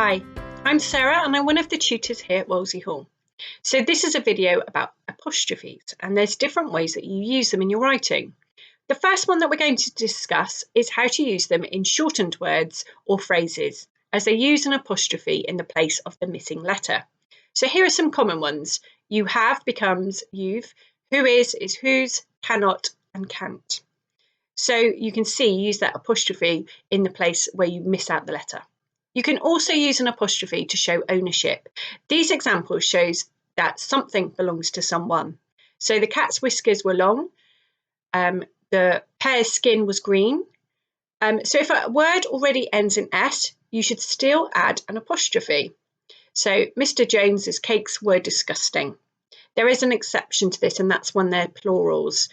Hi, I'm Sarah and I'm one of the tutors here at Wolsey Hall. So this is a video about apostrophes, and there's different ways that you use them in your writing. The first one that we're going to discuss is how to use them in shortened words or phrases, as they use an apostrophe in the place of the missing letter. So here are some common ones. You have becomes you've, who is whose, cannot and can't. So you can see use that apostrophe in the place where you miss out the letter. You can also use an apostrophe to show ownership. These examples shows that something belongs to someone. So the cat's whiskers were long, the pear's skin was green. So if a word already ends in S, you should still add an apostrophe. So Mr. Jones's cakes were disgusting. There is an exception to this, and that's when they're plurals.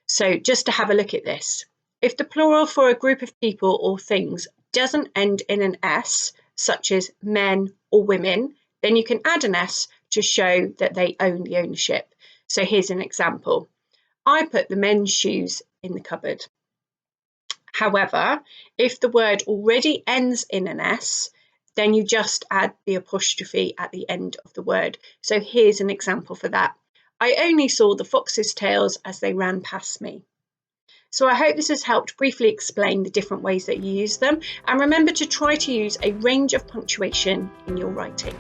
So just to have a look at this. If the plural for a group of people or things doesn't end in an S, such as men or women, then you can add an S to show that they own the ownership. So here's an example. I put the men's shoes in the cupboard. However, if the word already ends in an S, then you just add the apostrophe at the end of the word. So here's an example for that. I only saw the fox's tails as they ran past me. So I hope this has helped briefly explain the different ways that you use them, and remember to try to use a range of punctuation in your writing.